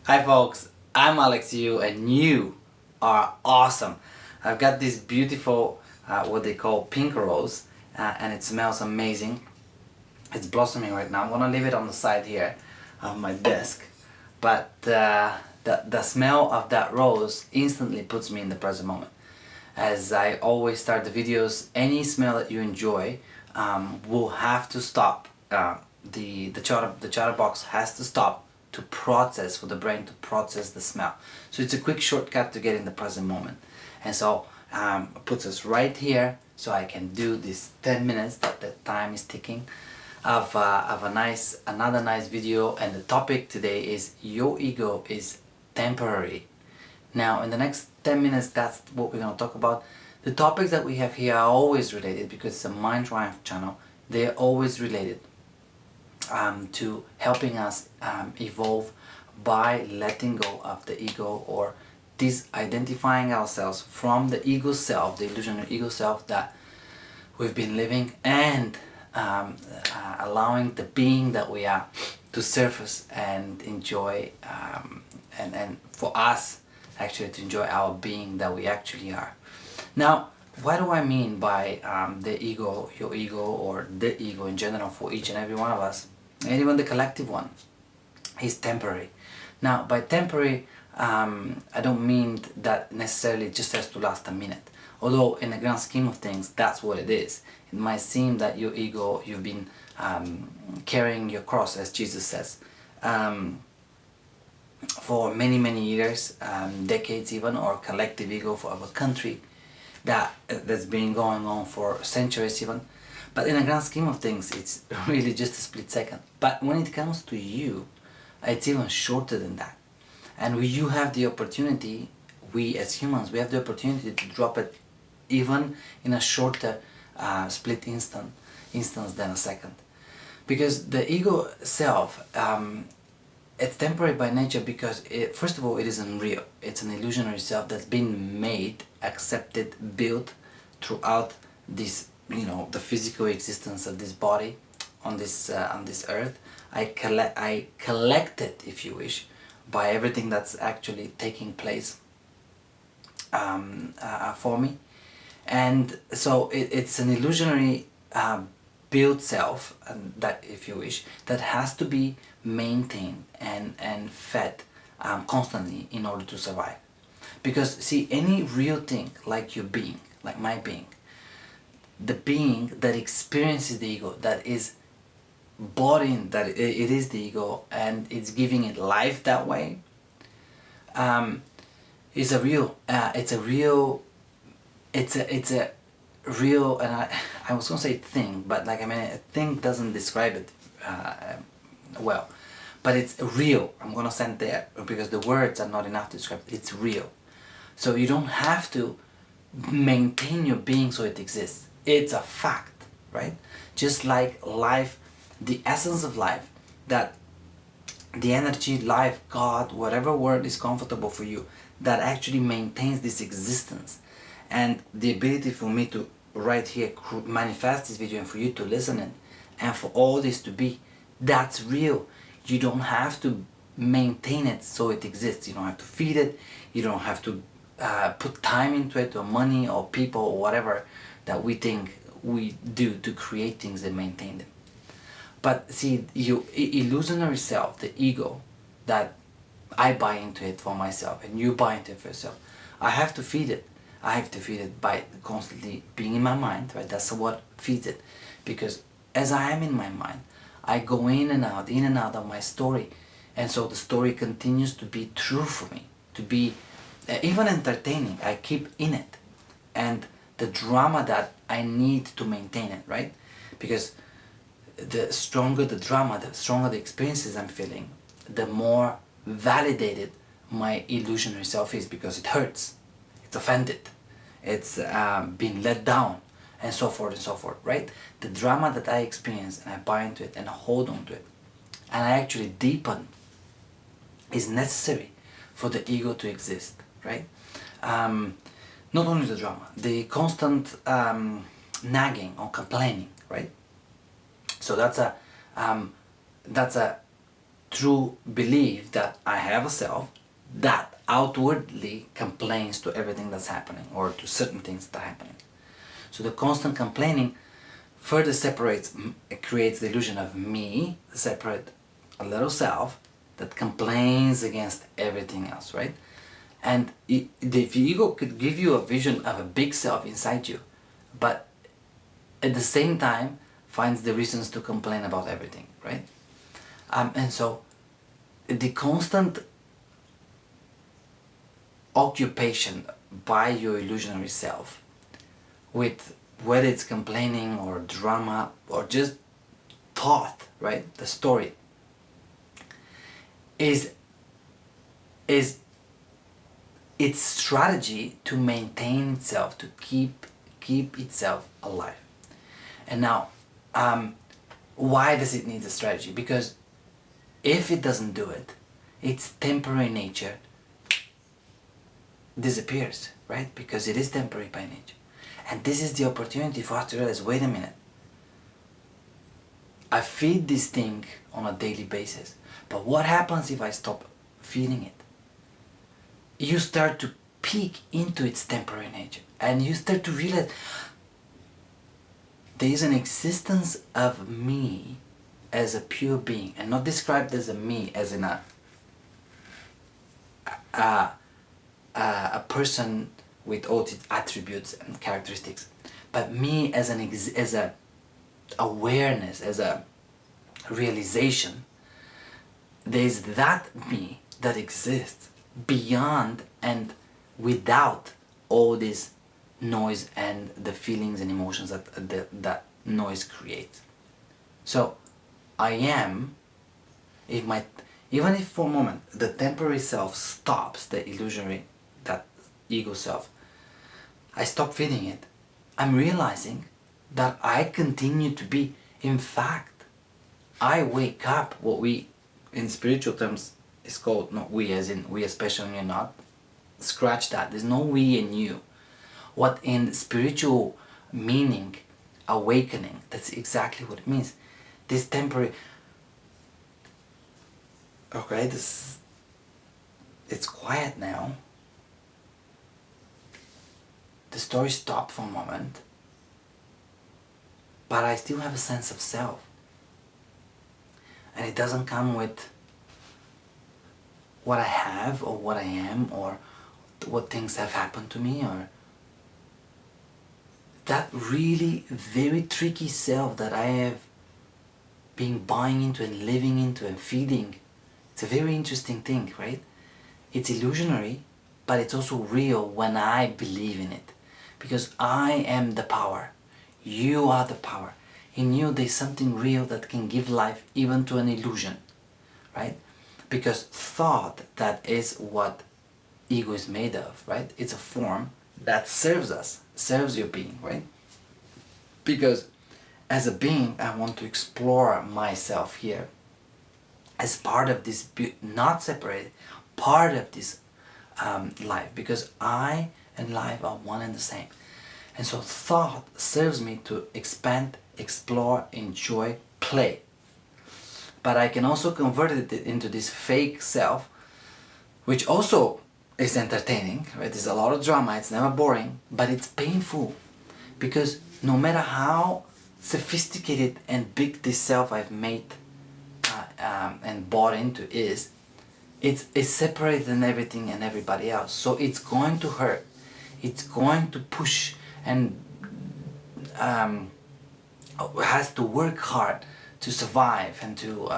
Hi folks, I'm Aleks U and you are awesome. I've got this beautiful, what they call pink rose, and it smells amazing. It's blossoming right now. I'm gonna leave it on the side here of my desk. But the smell of that rose instantly puts me in the present moment. As I always start the videos, any smell that you enjoy will have to stop. The chatterbox has to stop to process, for the brain to process the smell. So it's a quick shortcut to get in the present moment. And so it puts us right here, so I can do this 10 minutes that the time is ticking of another nice video. And the topic today is your ego is temporary. Now in the next 10 minutes, that's what we're going to talk about. The topics that we have here are always related because it's a Mind Triumph channel. They're always related to helping us evolve by letting go of the ego, or disidentifying ourselves from the ego self, the illusionary ego self that we've been living, and allowing the being that we are to surface and enjoy, and for us actually to enjoy our being that we actually are. Now, what do I mean by the ego, your ego, or the ego in general for each and every one of us, and even the collective one, is temporary. Now, by temporary, I don't mean that necessarily just has to last a minute. Although in the grand scheme of things, that's what it is. It might seem that your ego, you've been carrying your cross, as Jesus says, for many years, decades even, or collective ego for our country that's been going on for centuries even. But in the grand scheme of things, it's really just a split second. But when it comes to you, it's even shorter than that. And you have the opportunity, we as humans, we have the opportunity to drop it even in a shorter split instance than a second. Because the ego self, it's temporary by nature because, first of all, it isn't real. It's an illusionary self that's been made, accepted, built throughout this, the physical existence of this body on this earth. I collected, if you wish, by everything that's actually taking place for me. And so it's an illusionary built self, that, if you wish, that has to be maintained and fed constantly in order to survive. Because see, any real thing, like your being, like my being, the being that experiences the ego, that is bodying that it is the ego, and it's giving it life that way, is a real, it's a real, and I was gonna say thing, but like, I mean, a thing doesn't describe it well, but it's real. I'm gonna send there because the words are not enough to describe it. It's real. So you don't have to maintain your being so it exists. It's a fact, right? Just like life, the essence of life, that the energy, life, God, whatever word is comfortable for you, that actually maintains this existence. And the ability for me to right here manifest this video and for you to listen in, and for all this to be, that's real. You don't have to maintain it so it exists. You don't have to feed it. You don't have to put time into it, or money, or people, or whatever that we think we do to create things and maintain them. But see, your illusionary self, the ego, that I buy into it for myself and you buy into it for yourself, I have to feed it. I have to feed it by constantly being in my mind, right? That's what feeds it. Because as I am in my mind, I go in and out of my story. And so the story continues to be true for me, to be even entertaining. I keep in it. And the drama that I need to maintain it, right? Because the stronger the drama, the stronger the experiences I'm feeling, the more validated my illusionary self is, because it hurts, it's offended, it's been let down, and so forth, right? The drama that I experience and I buy into it and hold on to it, and I actually deepen, is necessary for the ego to exist, right? Not only the drama, the constant nagging or complaining, right? So that's a true belief that I have a self that outwardly complains to everything that's happening or to certain things that are happening. So the constant complaining further separates, it creates the illusion of me, the separate a little self that complains against everything else, right? And the ego could give you a vision of a big self inside you, but at the same time finds the reasons to complain about everything, right? And so the constant occupation by your illusionary self with whether it's complaining or drama or just thought, right? The story is its strategy to maintain itself, to keep itself alive. And now, why does it need a strategy? Because if it doesn't do it, its temporary nature disappears, right? Because it is temporary by nature. And this is the opportunity for us to realize, wait a minute, I feed this thing on a daily basis, but what happens if I stop feeding it? You start to peek into its temporary nature, and you start to realize there is an existence of me as a pure being, and not described as a me as in a person with all its attributes and characteristics, but me as as a awareness, as a realization. There is that me that exists beyond and without all this noise and the feelings and emotions that noise creates. So I am, even if for a moment the temporary self stops, the illusory, that ego self, I stop feeding it, I'm realizing that I continue to be. In fact, I wake up, what we in spiritual terms is called, not we as in we especially you're not, scratch that, there's no we in you. What in spiritual meaning, awakening, that's exactly what it means. This temporary, okay, it's quiet now. The story stopped for a moment, but I still have a sense of self. And it doesn't come with what I have or what I am or what things have happened to me, or that really very tricky self that I have been buying into and living into and feeding. It's a very interesting thing, right? It's illusionary, but it's also real when I believe in it. Because I am the power. You are the power. In you there's something real that can give life even to an illusion, right? Because thought, that is what ego is made of, right? It's a form that serves us, serves your being, right? Because as a being, I want to explore myself here as part of this, not separated, part of this life, because I and life are one and the same. And so thought serves me to expand, explore, enjoy, play. But I can also convert it into this fake self, which also is entertaining, right? There's a lot of drama, it's never boring, but it's painful. Because no matter how sophisticated and big this self I've made and bought into is, it's separated than everything and everybody else. So it's going to hurt. It's going to push and has to work hard to survive and to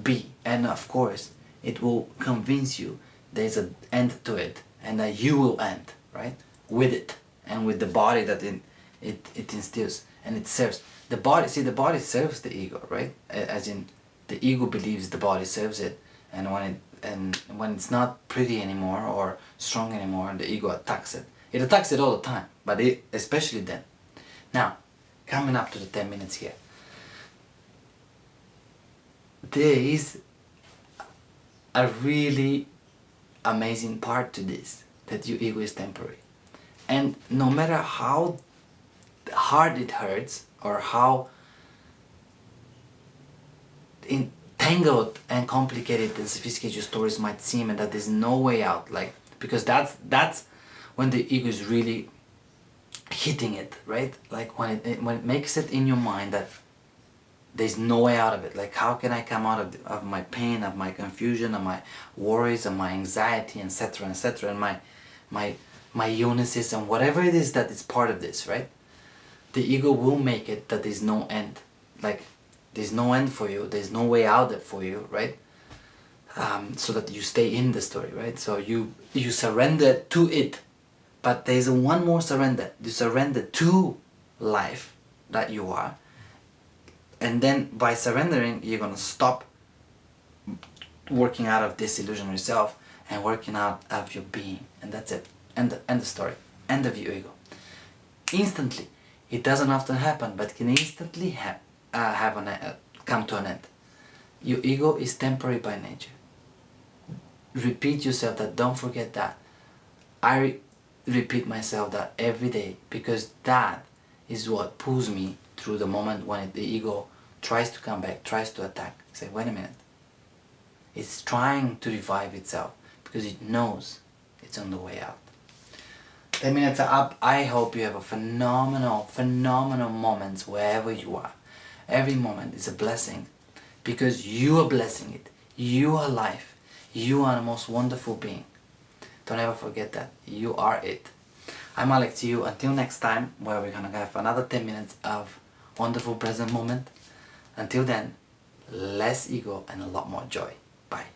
be. And of course, it will convince you there's an end to it and that you will end, right? With it and with the body that it instills and it serves. The body, see, the body serves the ego, right? As in, the ego believes the body serves it, and when it's not pretty anymore or strong anymore, the ego attacks it. It attacks it all the time, but especially then. Now, coming up to the 10 minutes here. There is a really amazing part to this, that your ego is temporary. And no matter how hard it hurts or how intense tangled and complicated and sophisticated your stories might seem, and that there's no way out, like, because that's when the ego is really hitting it, right? Like when it makes it in your mind that there's no way out of it. Like, how can I come out of my pain, of my confusion, of my worries, of my anxiety, etc., etc., and my illnesses and whatever it is that is part of this, right? The ego will make it that there's no end. Like, there's no end for you, there's no way out for you, right? So that you stay in the story, right? So you surrender to it, but there's one more surrender. You surrender to life that you are, and then by surrendering, you're gonna stop working out of this illusionary self and working out of your being, and that's it. End the story. End of your ego. Instantly. It doesn't often happen, but it can instantly come to an end. Your ego is temporary by nature. Repeat yourself that. Don't forget that. I repeat myself that every day, because that is what pulls me through the moment when the ego tries to come back, tries to attack. Say, wait a minute. It's trying to revive itself because it knows it's on the way out. 10 minutes are up. I hope you have a phenomenal moments wherever you are. Every moment is a blessing because you are blessing it. You are life. You are the most wonderful being. Don't ever forget that. You are it. I'm Aleks U. Until next time, where we're gonna have another 10 minutes of wonderful present moment. Until then, less ego and a lot more joy. Bye.